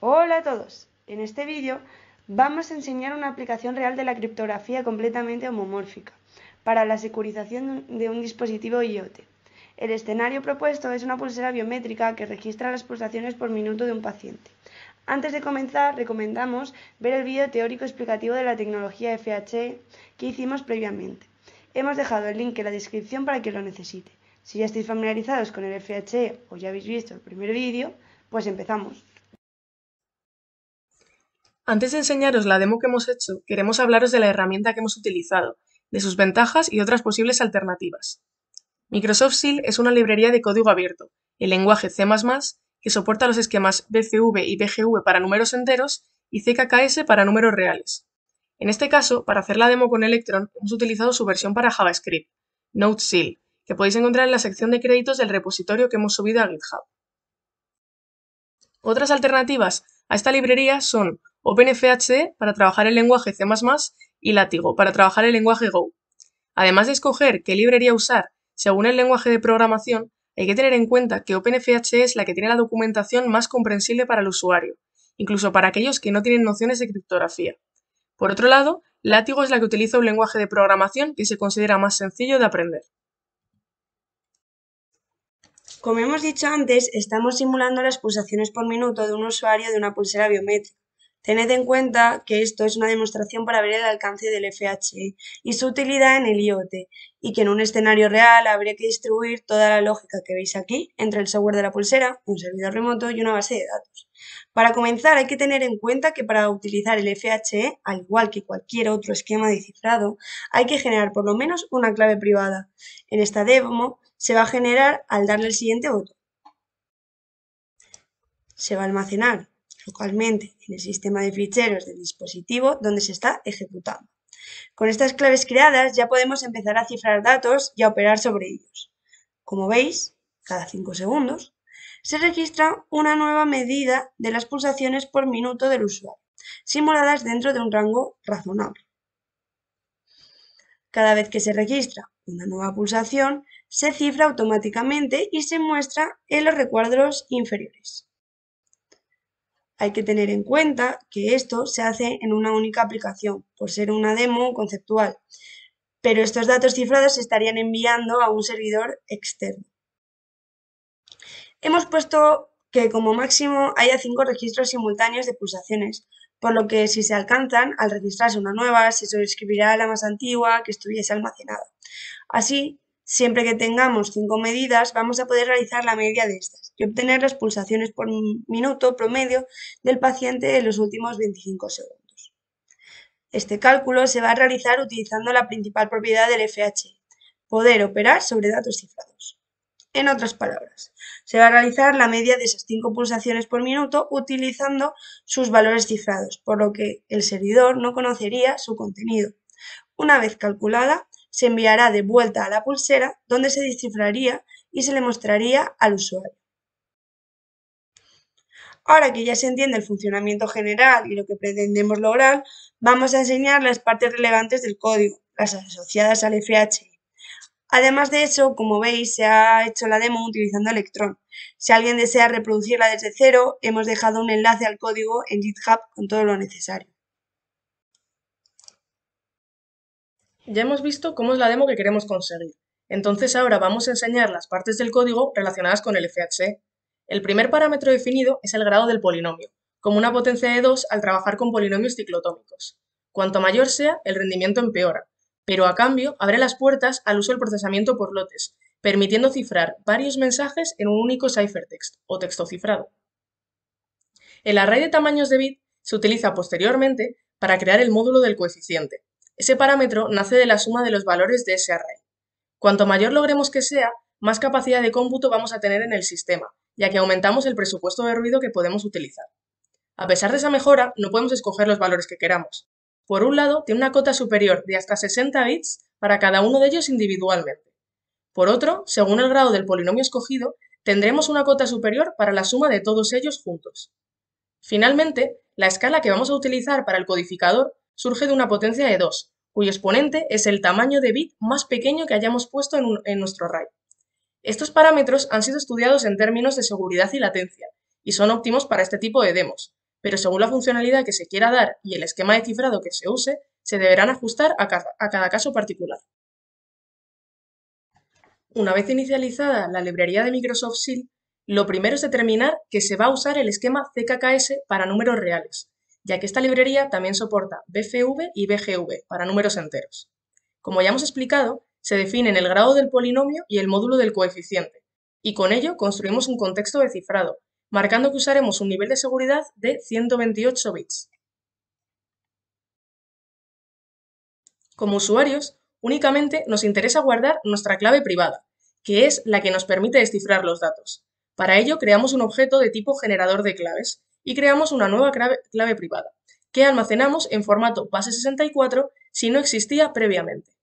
Hola a todos. En este vídeo vamos a enseñar una aplicación real de la criptografía completamente homomórfica para la securización de un dispositivo IoT. El escenario propuesto es una pulsera biométrica que registra las pulsaciones por minuto de un paciente. Antes de comenzar, recomendamos ver el vídeo teórico explicativo de la tecnología FHE que hicimos previamente. Hemos dejado el link en la descripción para quien lo necesite. Si ya estáis familiarizados con el FHE o ya habéis visto el primer vídeo, pues empezamos. Antes de enseñaros la demo que hemos hecho, queremos hablaros de la herramienta que hemos utilizado, de sus ventajas y otras posibles alternativas. Microsoft Seal es una librería de código abierto, el lenguaje C++, que soporta los esquemas BCV y BGV para números enteros y CKKS para números reales. En este caso, para hacer la demo con Electron, hemos utilizado su versión para JavaScript, Node Seal, que podéis encontrar en la sección de créditos del repositorio que hemos subido a GitHub. Otras alternativas a esta librería son OpenFHE para trabajar el lenguaje C++ y Látigo para trabajar el lenguaje Go. Además de escoger qué librería usar según el lenguaje de programación, hay que tener en cuenta que OpenFHE es la que tiene la documentación más comprensible para el usuario, incluso para aquellos que no tienen nociones de criptografía. Por otro lado, Látigo es la que utiliza un lenguaje de programación que se considera más sencillo de aprender. Como hemos dicho antes, estamos simulando las pulsaciones por minuto de un usuario de una pulsera biométrica. Tened en cuenta que esto es una demostración para ver el alcance del FHE y su utilidad en el IoT, y que en un escenario real habría que distribuir toda la lógica que veis aquí entre el software de la pulsera, un servidor remoto y una base de datos. Para comenzar, hay que tener en cuenta que para utilizar el FHE, al igual que cualquier otro esquema de cifrado, hay que generar por lo menos una clave privada. En esta demo se va a generar al darle el siguiente botón. Se va a almacenar localmente en el sistema de ficheros del dispositivo donde se está ejecutando. Con estas claves creadas ya podemos empezar a cifrar datos y a operar sobre ellos. Como veis, cada 5 segundos se registra una nueva medida de las pulsaciones por minuto del usuario, simuladas dentro de un rango razonable. Cada vez que se registra una nueva pulsación, se cifra automáticamente y se muestra en los recuadros inferiores. Hay que tener en cuenta que esto se hace en una única aplicación, por ser una demo conceptual, pero estos datos cifrados se estarían enviando a un servidor externo. Hemos puesto que como máximo haya 5 registros simultáneos de pulsaciones, por lo que si se alcanzan, al registrarse una nueva, se sobreescribirá a la más antigua que estuviese almacenada. Así, siempre que tengamos 5 medidas, vamos a poder realizar la media de estas y obtener las pulsaciones por minuto promedio del paciente en los últimos 25 segundos. Este cálculo se va a realizar utilizando la principal propiedad del FHE, poder operar sobre datos cifrados. En otras palabras, se va a realizar la media de esas 5 pulsaciones por minuto utilizando sus valores cifrados, por lo que el servidor no conocería su contenido. Una vez calculada, se enviará de vuelta a la pulsera donde se descifraría y se le mostraría al usuario. Ahora que ya se entiende el funcionamiento general y lo que pretendemos lograr, vamos a enseñar las partes relevantes del código, las asociadas al FHE. Además de eso, como veis, se ha hecho la demo utilizando Electron. Si alguien desea reproducirla desde cero, hemos dejado un enlace al código en GitHub con todo lo necesario. Ya hemos visto cómo es la demo que queremos conseguir. Entonces ahora vamos a enseñar las partes del código relacionadas con el FHE. El primer parámetro definido es el grado del polinomio, como una potencia de 2 al trabajar con polinomios ciclotómicos. Cuanto mayor sea, el rendimiento empeora, pero a cambio abre las puertas al uso del procesamiento por lotes, permitiendo cifrar varios mensajes en un único ciphertext o texto cifrado. El array de tamaños de bit se utiliza posteriormente para crear el módulo del coeficiente. Ese parámetro nace de la suma de los valores de ese array. Cuanto mayor logremos que sea, más capacidad de cómputo vamos a tener en el sistema, ya que aumentamos el presupuesto de ruido que podemos utilizar. A pesar de esa mejora, no podemos escoger los valores que queramos. Por un lado, tiene una cota superior de hasta 60 bits para cada uno de ellos individualmente. Por otro, según el grado del polinomio escogido, tendremos una cota superior para la suma de todos ellos juntos. Finalmente, la escala que vamos a utilizar para el codificador surge de una potencia de 2, cuyo exponente es el tamaño de bit más pequeño que hayamos puesto en nuestro array. Estos parámetros han sido estudiados en términos de seguridad y latencia, y son óptimos para este tipo de demos, pero según la funcionalidad que se quiera dar y el esquema de cifrado que se use, se deberán ajustar a cada caso particular. Una vez inicializada la librería de Microsoft Shield, lo primero es determinar que se va a usar el esquema CKKS para números reales, ya que esta librería también soporta BFV y BGV para números enteros. Como ya hemos explicado, se definen el grado del polinomio y el módulo del coeficiente, y con ello construimos un contexto de cifrado, marcando que usaremos un nivel de seguridad de 128 bits. Como usuarios, únicamente nos interesa guardar nuestra clave privada, que es la que nos permite descifrar los datos. Para ello, creamos un objeto de tipo generador de claves y creamos una nueva clave privada, que almacenamos en formato base64 si no existía previamente.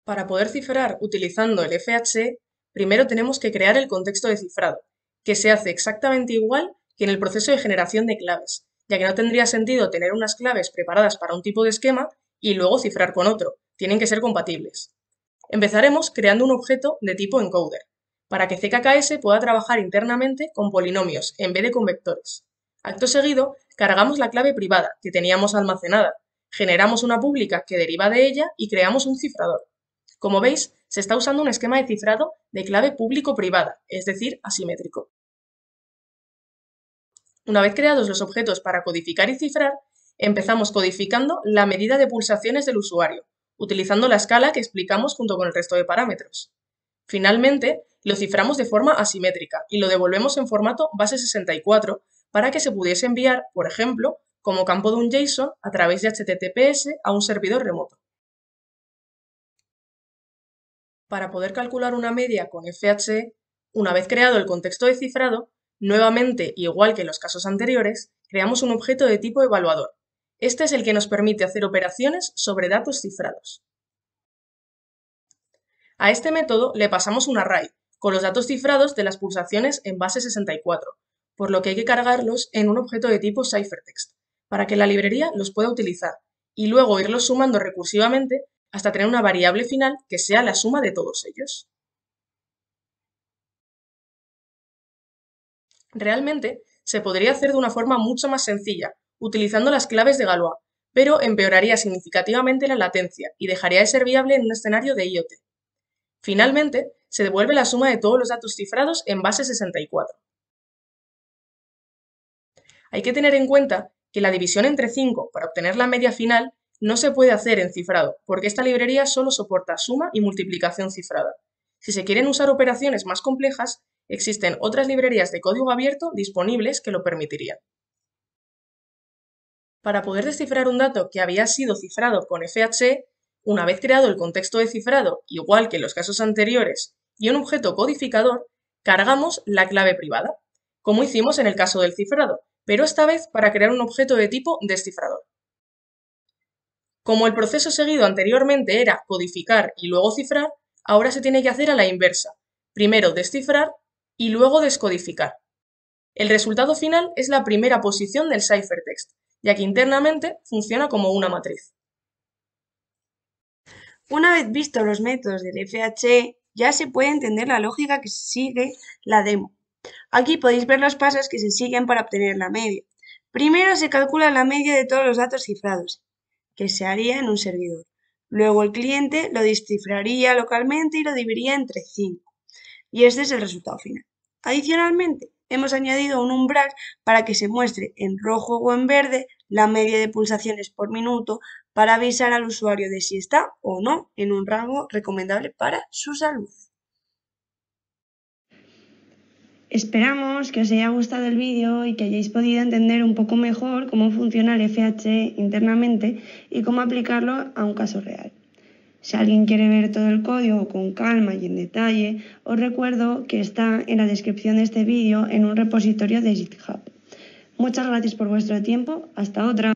Para poder cifrar utilizando el FHE, primero tenemos que crear el contexto de cifrado, que se hace exactamente igual que en el proceso de generación de claves, ya que no tendría sentido tener unas claves preparadas para un tipo de esquema y luego cifrar con otro, tienen que ser compatibles. Empezaremos creando un objeto de tipo encoder, para que CKKS pueda trabajar internamente con polinomios en vez de con vectores. Acto seguido, cargamos la clave privada que teníamos almacenada, generamos una pública que deriva de ella y creamos un cifrador. Como veis, se está usando un esquema de cifrado de clave público-privada, es decir, asimétrico. Una vez creados los objetos para codificar y cifrar, empezamos codificando la medida de pulsaciones del usuario, utilizando la escala que explicamos junto con el resto de parámetros. Finalmente, lo ciframos de forma asimétrica y lo devolvemos en formato base64 para que se pudiese enviar, por ejemplo, como campo de un JSON a través de HTTPS a un servidor remoto. Para poder calcular una media con FHE, una vez creado el contexto de cifrado, nuevamente, igual que en los casos anteriores, creamos un objeto de tipo evaluador. Este es el que nos permite hacer operaciones sobre datos cifrados. A este método le pasamos un array, con los datos cifrados de las pulsaciones en base64, por lo que hay que cargarlos en un objeto de tipo ciphertext, para que la librería los pueda utilizar, y luego irlos sumando recursivamente hasta tener una variable final que sea la suma de todos ellos. Realmente, se podría hacer de una forma mucho más sencilla, utilizando las claves de Galois, pero empeoraría significativamente la latencia y dejaría de ser viable en un escenario de IoT. Finalmente, se devuelve la suma de todos los datos cifrados en base64. Hay que tener en cuenta que la división entre 5 para obtener la media final no se puede hacer en cifrado, porque esta librería solo soporta suma y multiplicación cifrada. Si se quieren usar operaciones más complejas, existen otras librerías de código abierto disponibles que lo permitirían. Para poder descifrar un dato que había sido cifrado con FHE, una vez creado el contexto de cifrado, igual que en los casos anteriores, y un objeto codificador, cargamos la clave privada, como hicimos en el caso del cifrado, pero esta vez para crear un objeto de tipo descifrador. Como el proceso seguido anteriormente era codificar y luego cifrar, ahora se tiene que hacer a la inversa. Primero descifrar y luego descodificar. El resultado final es la primera posición del ciphertext, ya que internamente funciona como una matriz. Una vez vistos los métodos del FHE, ya se puede entender la lógica que sigue la demo. Aquí podéis ver los pasos que se siguen para obtener la media. Primero se calcula la media de todos los datos cifrados, que se haría en un servidor. Luego el cliente lo descifraría localmente y lo dividiría entre 5. Y este es el resultado final. Adicionalmente, hemos añadido un umbral para que se muestre en rojo o en verde la media de pulsaciones por minuto para avisar al usuario de si está o no en un rango recomendable para su salud. Esperamos que os haya gustado el vídeo y que hayáis podido entender un poco mejor cómo funciona el FHE internamente y cómo aplicarlo a un caso real. Si alguien quiere ver todo el código con calma y en detalle, os recuerdo que está en la descripción de este vídeo en un repositorio de GitHub. Muchas gracias por vuestro tiempo. Hasta otra.